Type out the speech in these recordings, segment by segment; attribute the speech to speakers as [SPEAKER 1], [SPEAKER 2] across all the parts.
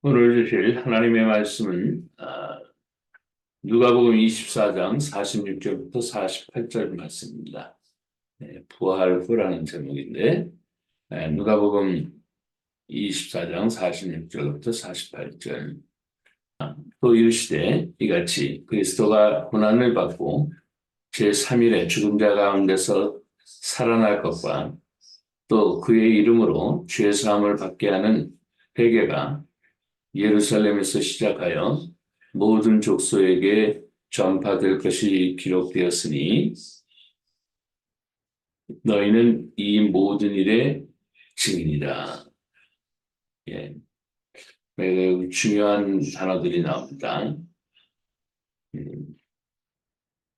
[SPEAKER 1] 오늘 주실 하나님의 말씀은 누가복음 24장 46절부터 48절 말씀입니다. 부활 후라는 제목인데 누가복음 24장 46절부터 48절. 또 이르시되 이같이 그리스도가 고난을 받고 제3일에 죽은 자 가운데서 살아날 것과 또 그의 이름으로 죄 사함을 받게 하는 회개가 예루살렘에서 시작하여 모든 족속에게 전파될 것이 기록되었으니 너희는 이 모든 일의 증인이다. 예, 매우 중요한 단어들이 나옵니다.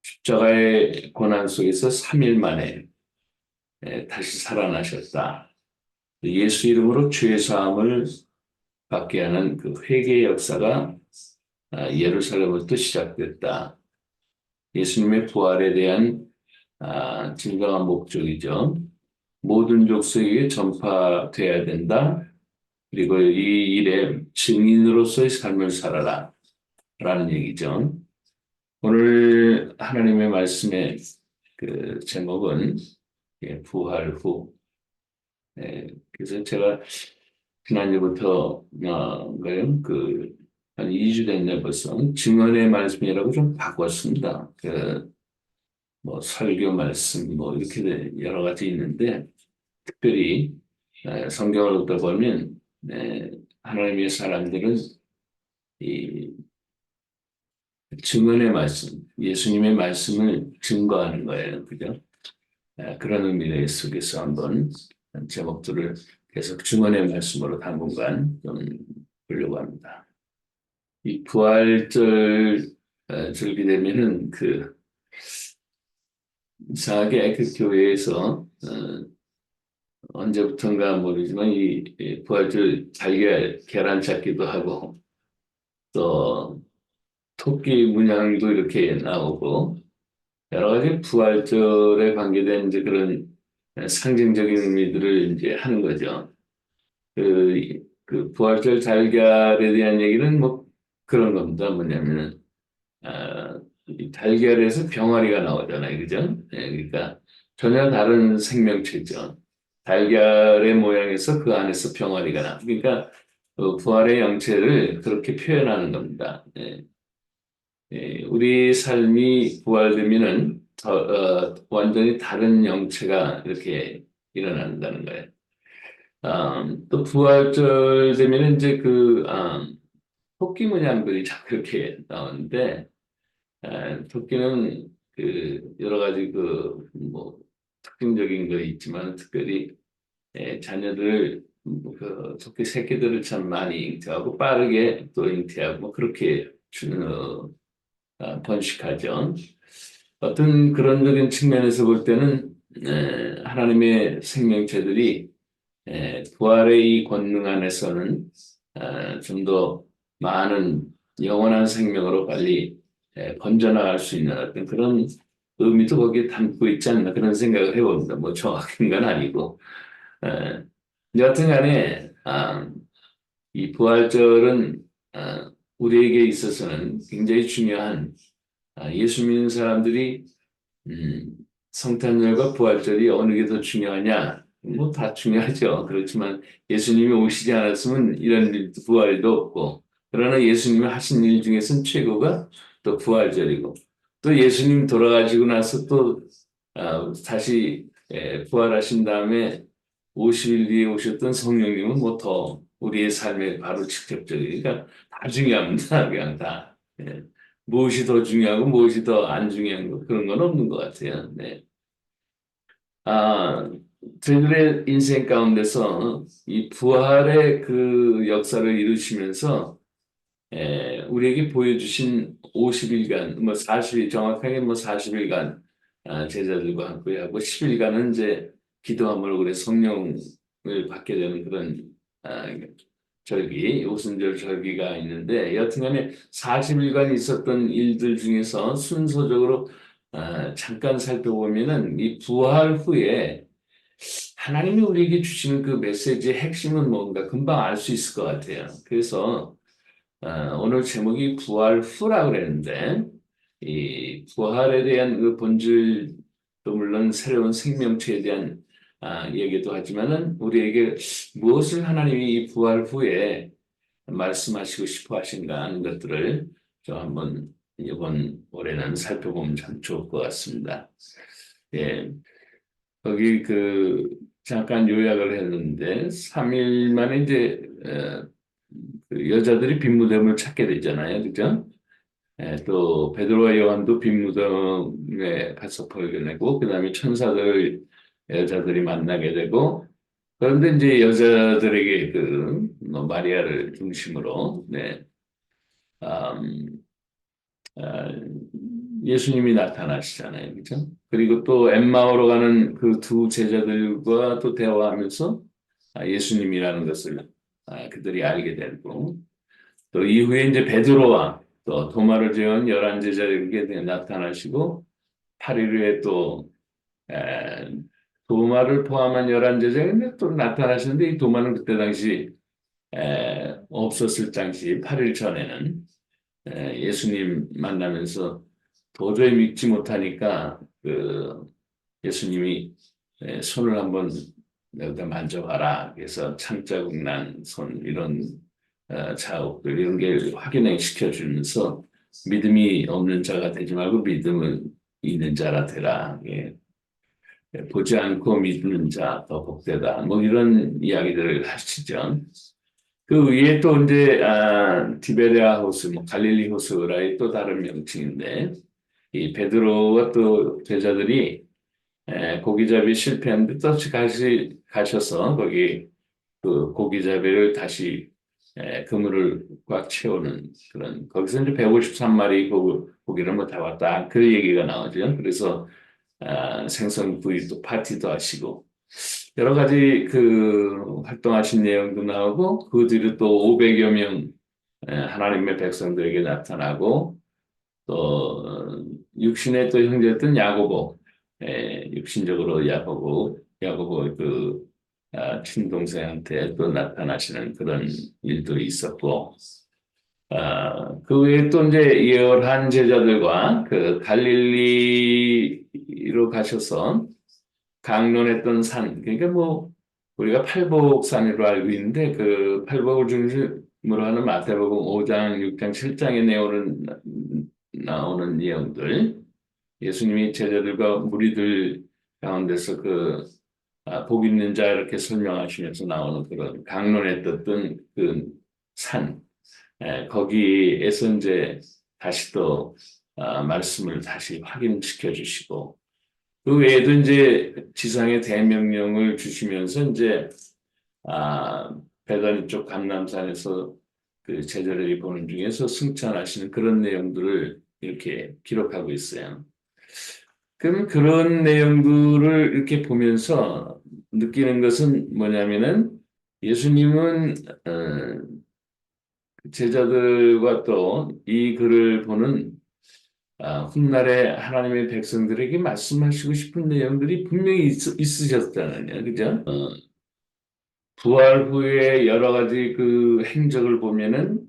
[SPEAKER 1] 십자가의 고난 속에서 3일 만에 다시 살아나셨다. 예수 이름으로 죄 사함을 받게 하는 그 회개 역사가 예루살렘부터 시작됐다. 예수님의 부활에 대한 진정한 목적이죠. 모든 족속에게 전파돼야 된다. 그리고 이 일의 증인으로서의 삶을 살아라. 라는 얘기죠. 오늘 하나님의 말씀의 그 제목은 부활 후. 그래서 제가 지난주부터 한 2주 됐네 벌써 증언의 말씀이라고 좀 바꿨습니다. 뭐 설교 말씀 뭐 이렇게 여러 가지 있는데 특별히 성경을 읽다 보면 하나님의 사람들은 이 증언의 말씀, 예수님의 말씀을 증거하는 거예요, 그죠? 그런 의미 속에서 한번 제목들을 계속 증언의 말씀으로 당분간 좀 보려고 합니다. 이 부활절 절기 되면은 이상하게 그 교회에서 언제부턴가 모르지만 이 부활절 달걀 계란 찾기도 하고 또 토끼 문양도 이렇게 나오고 여러 가지 부활절에 관계된 이제 그런 상징적인 의미들을 이제 하는 거죠. 그 부활절 달걀에 대한 얘기는 뭐 그런 겁니다. 뭐냐면은 이 달걀에서 병아리가 나오잖아요, 그죠? 그러니까 전혀 다른 생명체죠. 달걀의 모양에서 그 안에서 병아리가 나. 그러니까 부활의 형체를 그렇게 표현하는 겁니다. 우리 삶이 부활되면은 완전히 다른 형체가 이렇게 일어난다는 거예요. 또 부활절 되면은 이제 토끼 문양들이 자꾸 그렇게 나오는데, 토끼는 여러 가지 뭐 특징적인 거 있지만 특별히 자녀들 토끼 새끼들을 참 많이 잉태하고 빠르게 또 잉태하고 뭐 그렇게 번식하죠. 어떤 그런적인 측면에서 볼 때는 하나님의 생명체들이 부활의 이 권능 안에서는 좀 더 많은 영원한 생명으로 빨리 번져나갈 수 있는 어떤 그런 의미도 거기에 담고 있지 않나 그런 생각을 해봅니다. 뭐 정확한 건 아니고. 에, 여하튼 간에 이 부활절은 우리에게 있어서는 굉장히 중요한 예수 믿는 사람들이 성탄절과 부활절이 어느 게 더 중요하냐? 뭐 다 중요하죠. 그렇지만 예수님이 오시지 않았으면 이런 일도 부활도 없고 그러나 예수님이 하신 일 중에서는 최고가 또 부활절이고 또 예수님 돌아가시고 나서 또 다시 부활하신 다음에 50일 뒤에 오셨던 성령님은 뭐 더 우리의 삶에 바로 직접적이니까 다 중요합니다. 그냥 다. 무엇이 더 중요하고 무엇이 더 안 중요한 거 그런 건 없는 것 같아요. 네. 아, 저희들의 인생 가운데서 이 부활의 그 역사를 이루시면서 우리에게 보여주신 50일간, 뭐 40일, 정확하게 뭐 40일간 제자들과 함께 하고 10일간은 이제 기도함으로 그래 성령을 받게 되는 그런 절기, 오순절 절기가 있는데 여튼간에 40일간 있었던 일들 중에서 순서적으로 잠깐 살펴보면은 이 부활 후에 하나님이 우리에게 주시는 그 메시지의 핵심은 뭔가 금방 알 수 있을 것 같아요. 그래서 오늘 제목이 부활 후라 그랬는데 이 부활에 대한 그 본질도 물론 새로운 생명체에 대한 얘기도 하지만은 우리에게 무엇을 하나님이 이 부활 후에 말씀하시고 싶어 하신가 하는 것들을 좀 한번 이번 올해는 살펴보면 참 좋을 것 같습니다. 예, 거기 잠깐 요약을 했는데 3일 만에 이제 그 여자들이 빈 무덤을 찾게 되잖아요, 그죠? 예, 또 베드로와 요한도 빈 무덤에 가서 발견하고 그다음에 천사들 여자들이 만나게 되고 그런데 이제 여자들에게 마리아를 중심으로 음, 아, 예수님이 나타나시잖아요. 그죠? 그리고 또 엠마오로 가는 그 두 제자들과 또 대화하면서 예수님이라는 것을 그들이 알게 되고 또 이후에 이제 베드로와 또 도마를 지은 열한 제자들에게 나타나시고 8일 후에 또 에, 도마를 포함한 열한 제자인데 또 나타나시는데 이 도마는 그때 당시 없었을 당시 8일 전에는 예수님 만나면서 도저히 믿지 못하니까 예수님이 손을 한번 여기다 만져봐라. 그래서 창자국 난 손 이런 자국들 이런 게 확인해 시켜주면서 믿음이 없는 자가 되지 말고 믿음을 있는 자라 되라. 예. 보지 않고 믿는 자 더 복되다. 뭐 이런 이야기들을 하시죠. 그 위에 또 이제 디베레아 호수, 뭐 갈릴리 호수라의 또 다른 명칭인데 이 베드로와 또 제자들이 고기잡이 실패했는데 또 가셔서 거기 그 고기잡이를 다시 그물을 꽉 채우는 그런 거기서 이제 153마리 고기를 뭐 잡았다 그 얘기가 나오죠. 그래서 생선구이 또 파티도 하시고 여러 가지 활동하신 내용도 나오고 그 뒤로 또 500여 명 하나님의 백성들에게 나타나고 또 육신의 또 형제였던 야고보 육신적으로 야고보 친동생한테 또 나타나시는 그런 일도 있었고 그 외에 또 이제 열한 제자들과 그 갈릴리로 가셔서 강론했던 산, 그러니까 뭐 우리가 팔복산으로 알고 있는데 그 팔복을 중심으로 하는 마태복음 5장, 6장, 7장에 나오는 내용들, 예수님이 제자들과 무리들 가운데서 복 있는 자 이렇게 설명하시면서 나오는 그런 강론했던 그 산, 거기에서 이제 다시 또 말씀을 다시 확인시켜 주시고 그 외에도 이제 지상의 대명령을 주시면서 이제 베다니 쪽 감람산에서 그 제자들이 보는 중에서 승천하시는 그런 내용들을 이렇게 기록하고 있어요. 그러면 그런 내용들을 이렇게 보면서 느끼는 것은 뭐냐면은 예수님은 제자들과 또 이 글을 보는 훗날에 하나님의 백성들에게 말씀하시고 싶은 내용들이 분명히 있으셨잖아요. 그죠? 부활 후에 여러 가지 그 행적을 보면은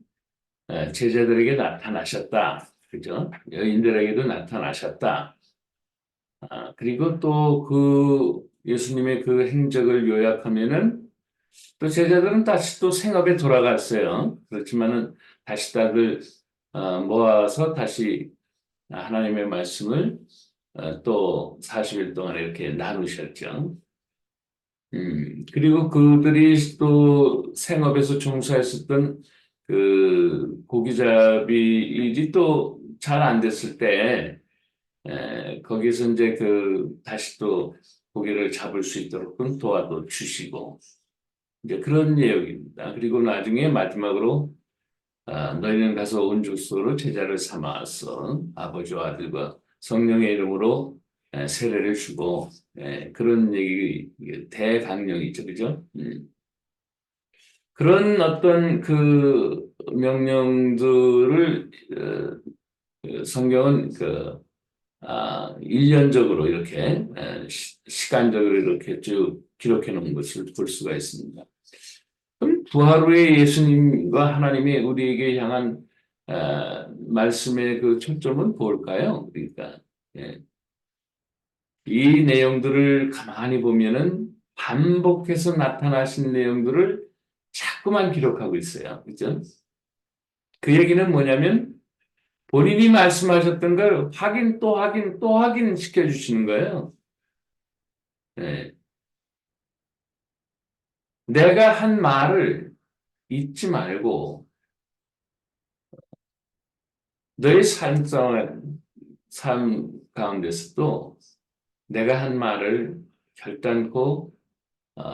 [SPEAKER 1] 제자들에게 나타나셨다. 그죠? 여인들에게도 나타나셨다. 그리고 또 예수님의 그 행적을 요약하면은 또 제자들은 다시 또 생업에 돌아갔어요. 그렇지만은 다시 다들 모아서 다시 하나님의 말씀을 또 40일 동안 이렇게 나누셨죠. 그리고 그들이 또 생업에서 종사했었던 그 고기잡이 일이 또 잘 안 됐을 때, 거기서 이제 다시 또 고기를 잡을 수 있도록 도와도 주시고, 이제 그런 내용입니다. 그리고 나중에 마지막으로 너희는 가서 온 족속으로 제자를 삼아서 아버지와 아들과 성령의 이름으로 세례를 주고 그런 얘기 이게 대강령이죠, 그죠? 그런 어떤 명령들을 성경은 일련적으로 이렇게 시간적으로 이렇게 쭉 기록해 놓은 것을 볼 수가 있습니다. 그럼 부활 후에 예수님과 하나님의 우리에게 향한 말씀의 그 초점은 뭘까요? 그러니까 예. 이 내용들을 가만히 보면은 반복해서 나타나신 내용들을 자꾸만 기록하고 있어요. 그죠? 그 얘기는 뭐냐면 본인이 말씀하셨던 걸 확인 또 확인 또 확인 시켜주시는 거예요. 예. 내가 한 말을 잊지 말고 너의 삶 가운데서도 내가 한 말을 결단코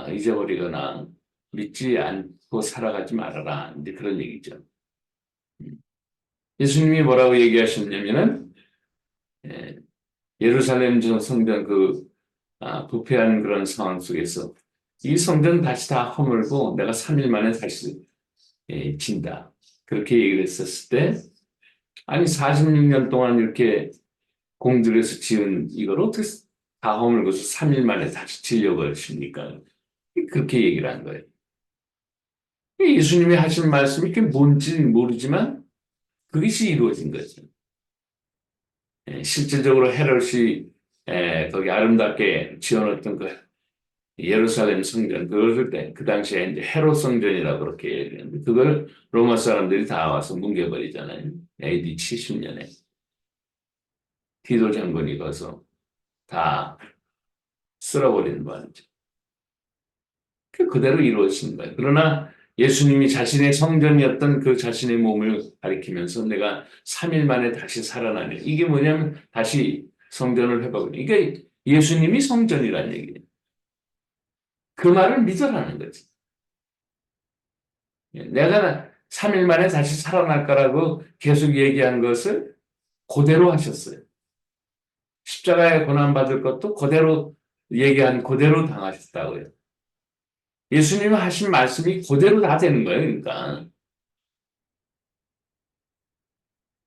[SPEAKER 1] 잊어버리거나 믿지 않고 살아가지 말아라. 이제 그런 얘기죠. 예수님이 뭐라고 얘기하셨냐면은 예, 예루살렘 성전 부패하는 그런 상황 속에서 이 성전 다시 다 허물고 내가 3일 만에 다시 진다. 그렇게 얘기를 했었을 때 아니 46년 동안 이렇게 공들여서 지은 이걸 어떻게 다 허물고서 3일 만에 다시 질려버리십니까? 그렇게 얘기를 한 거예요. 예수님이 하신 말씀이 그게 뭔지 모르지만 그것이 이루어진 거죠. 실질적으로 헤롯이 거기 아름답게 지어놓던 그 예루살렘 성전, 그것을 그 당시에 이제 헤롯 성전이라고 그렇게 얘기했는데, 그걸 로마 사람들이 다 와서 뭉개버리잖아요. AD 70년에. 디도 장군이 가서 다 쓸어버리는 바람이죠. 그대로 이루어진 거예요. 그러나 예수님이 자신의 성전이었던 그 자신의 몸을 가리키면서 내가 3일 만에 다시 살아나네. 이게 뭐냐면 다시 성전을 회복을. 이게 예수님이 성전이라는 얘기예요. 그 말을 믿으라는 거지. 내가 3일 만에 다시 살아날 거라고 계속 얘기한 것을 그대로 하셨어요. 십자가에 고난받을 것도 그대로 얘기한 그대로 당하셨다고요. 예수님이 하신 말씀이 그대로 다 되는 거예요. 그러니까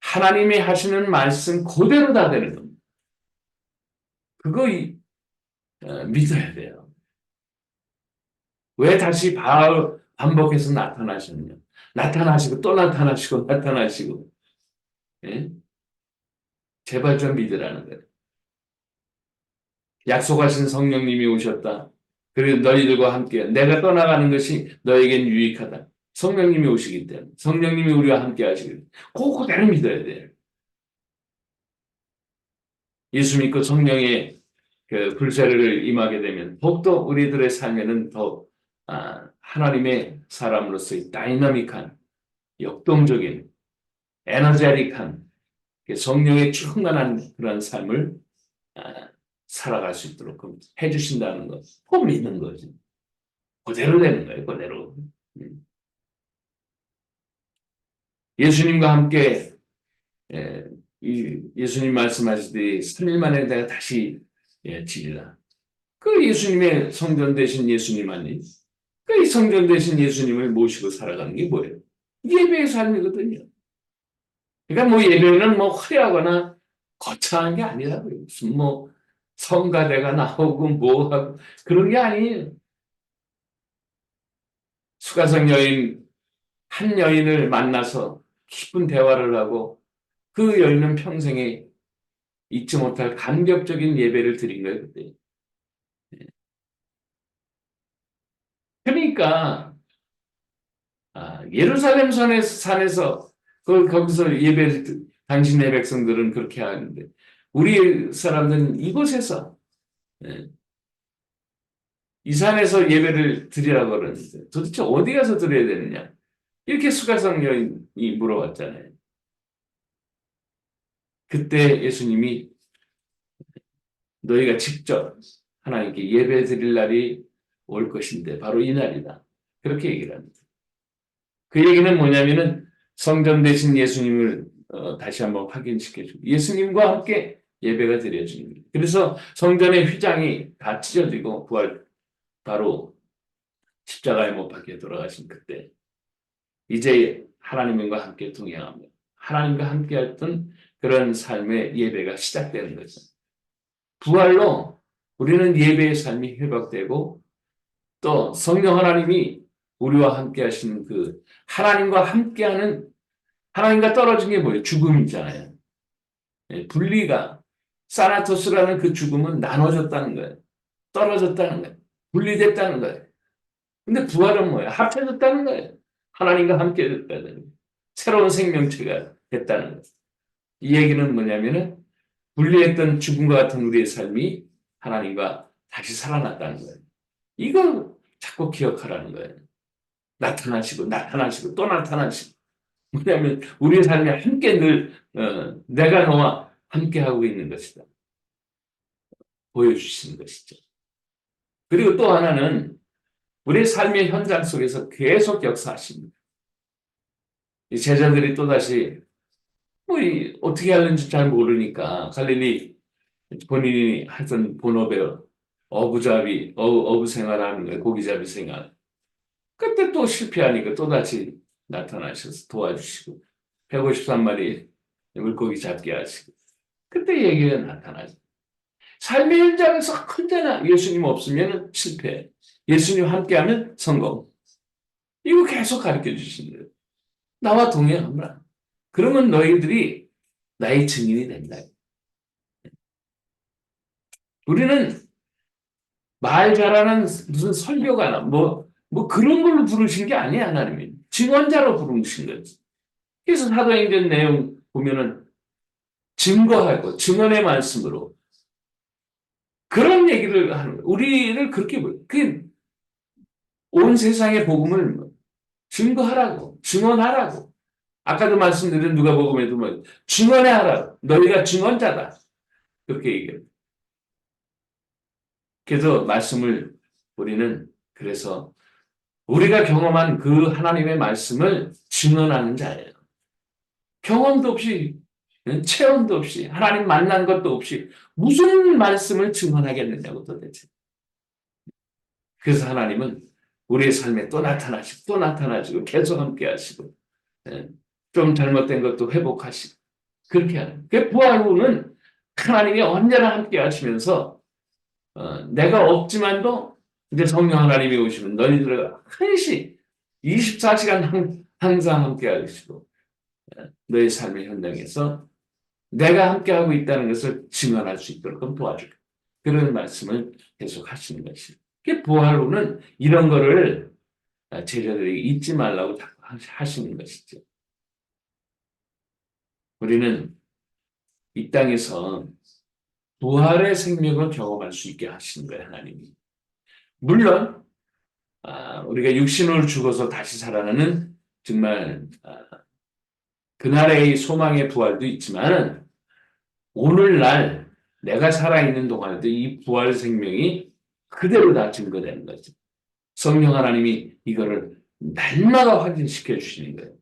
[SPEAKER 1] 하나님이 하시는 말씀 그대로 다 되는 겁니다. 그거 믿어야 돼요. 왜 다시 반복해서 나타나셨냐? 나타나시고 또 나타나시고 나타나시고 예? 제발 좀 믿으라는 거예요. 약속하신 성령님이 오셨다. 그리고 너희들과 함께 내가 떠나가는 것이 너에겐 유익하다. 성령님이 오시기 때문에 성령님이 우리와 함께 하시기 때문에 그대로 믿어야 돼요. 예수 믿고 성령의 그 불세를 임하게 되면 더욱더 우리들의 삶에는 더 하나님의 사람으로서의 다이나믹한 역동적인 에너제틱한 성령의 충만한 그런 삶을 아, 살아갈 수 있도록 해주신다는 것, 꼭 믿는 거지. 그대로 되는 거예요, 그대로. 예수님과 함께 예수님 말씀하시듯이 3일 만에 내가 다시 지리라. 그 예수님의 성전 되신 예수님 아니? 그 성전 되신 예수님을 모시고 살아가는 게 뭐예요? 예배의 삶이거든요. 그러니까 뭐 예배는 뭐 화려하거나 거창한 게 아니라고요. 무슨 뭐 성가대가 나오고 뭐 하고 그런 게 아니에요. 수가성 여인 한 여인을 만나서 깊은 대화를 하고 그 여인은 평생에 잊지 못할 감격적인 예배를 드린 거예요, 그때. 그러니까 예루살렘 산에서 거기서 당신의 백성들은 그렇게 하는데 우리 사람들은 이곳에서 예, 이 산에서 예배를 드리라고 그러는데 도대체 어디 가서 드려야 되느냐? 이렇게 수가성 여인이 물어봤잖아요. 그때 예수님이 너희가 직접 하나님께 예배 드릴 날이 올 것인데 바로 이 날이다. 그렇게 얘기를 합니다. 그 얘기는 뭐냐면은 성전 되신 예수님을 다시 한번 확인시켜주고 예수님과 함께 예배가 드려지는 거예요. 그래서 성전의 휘장이 다 찢어지고 바로 십자가에 못 박혀 돌아가신 그때 이제 하나님과 함께 동행합니다. 하나님과 함께했던 그런 삶의 예배가 시작되는 거죠. 부활로 우리는 예배의 삶이 회복되고 또 성령 하나님이 우리와 함께 하시는 그 하나님과 함께하는 하나님과 떨어진 게 뭐예요? 죽음이잖아요. 예, 분리가 사나토스라는 그 죽음은 나눠졌다는 거예요. 떨어졌다는 거예요. 분리됐다는 거예요. 근데 부활은 뭐예요? 합쳐졌다는 거예요. 하나님과 함께 됐다는 거예요. 새로운 생명체가 됐다는 거예요. 이 얘기는 뭐냐면은 분리했던 죽음과 같은 우리의 삶이 하나님과 다시 살아났다는 거예요. 이걸 자꾸 기억하라는 거예요. 나타나시고 또 나타나시고. 뭐냐면 우리의 삶이 함께 늘 내가 너와 함께하고 있는 것이다. 보여주시는 것이죠. 그리고 또 하나는 우리의 삶의 현장 속에서 계속 역사하십니다. 이 제자들이 또다시 어떻게 하는지 잘 모르니까 갈릴리 본인이 하던 본업에 어부 생활하는 거예요. 고기잡이 생활. 그때 또 실패하니까 또다시 나타나셔서 도와주시고 153마리 물고기 잡게 하시고 그때 얘기가 나타나죠. 삶의 현장에서 언제나 예수님 없으면 실패, 예수님 함께하면 성공. 이거 계속 가르쳐 주시는 거예요. 나와 동행하라. 그러면 너희들이 나의 증인이 된다. 우리는 말 잘하는 무슨 설교가나 뭐 그런 걸로 부르신 게 아니야, 하나님이. 증언자로 부르신 거지. 그래서 사도행전 내용 보면은 증거하고 증언의 말씀으로 그런 얘기를 하는 거예요. 우리를 그렇게 보여요. 온 세상의 복음을 증거하라고, 증언하라고. 아까도 말씀드린 누가복음에도 증언해 하라고. 너희가 증언자다. 그렇게 얘기해요. 그래서 말씀을 우리는 그래서 우리가 경험한 그 하나님의 말씀을 증언하는 자예요. 경험도 없이, 체험도 없이, 하나님 만난 것도 없이 무슨 말씀을 증언하겠느냐고 도대체. 그래서 하나님은 우리의 삶에 또 나타나시고 또 나타나시고 계속 함께 하시고 좀 잘못된 것도 회복하시고 그렇게 하는. 그 부활 후는 하나님이 언제나 함께 하시면서 내가 없지만도 이제 성령 하나님이 오시면 너희들을 항시 24시간 항상 함께 하시고 너희 삶의 현장에서 내가 함께하고 있다는 것을 증언할 수 있도록 도와줄 그런 말씀을 계속 하시는 것이죠. 부활 후는 이런 거를 제자들에게 잊지 말라고 하시는 것이죠. 우리는 이 땅에서 부활의 생명을 경험할 수 있게 하시는 거예요, 하나님이. 물론 우리가 육신으로 죽어서 다시 살아나는 정말 그날의 소망의 부활도 있지만 오늘날 내가 살아있는 동안에도 이 부활 생명이 그대로 다 증거되는 거죠. 성령 하나님이 이거를 날마다 확인시켜 주시는 거예요.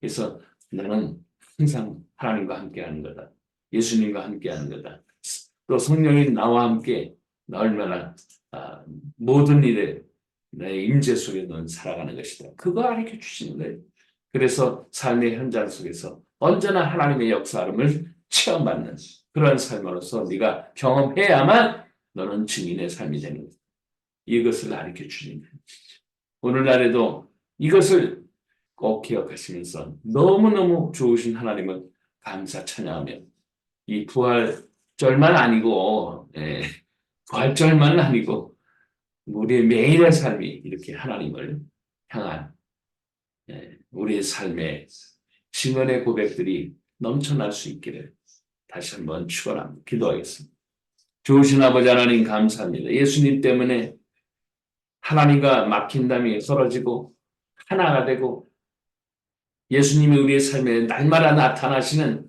[SPEAKER 1] 그래서 나는 항상 하나님과 함께하는 거다. 예수님과 함께하는 거다. 또 성령이 나와 함께 얼마나 모든 일에 내 임재 속에 넌 살아가는 것이다. 그거 가르쳐 주시는 거예요. 그래서 삶의 현장 속에서 언제나 하나님의 역사함을 체험받는 그런 삶으로서 네가 경험해야만 너는 증인의 삶이 되는 거다. 이것을 가르쳐 주시는 거예요. 오늘날에도 이것을 꼭 기억하시면서 너무너무 좋으신 하나님을 감사 찬양하며 이 부활절만 아니고 부활절만 아니고 우리의 매일의 삶이 이렇게 하나님을 향한 우리의 삶의 증언의 고백들이 넘쳐날 수 있기를 다시 한번 축원합니다. 기도하겠습니다. 좋으신 아버지 하나님 감사합니다. 예수님 때문에 하나님과 막힌 담이 썰어지고 하나가 되고 예수님이 우리의 삶에 날마다 나타나시는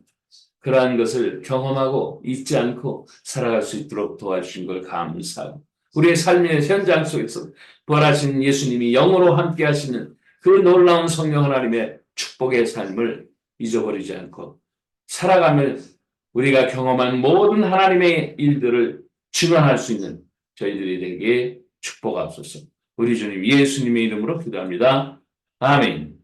[SPEAKER 1] 그러한 것을 경험하고 잊지 않고 살아갈 수 있도록 도와주신 걸 감사하고 우리의 삶의 현장 속에서 부활하신 예수님이 영으로 함께 하시는 그 놀라운 성령 하나님의 축복의 삶을 잊어버리지 않고 살아가며 우리가 경험한 모든 하나님의 일들을 증언할 수 있는 저희들이 되게 축복하옵소서. 우리 주님 예수님의 이름으로 기도합니다. 아멘.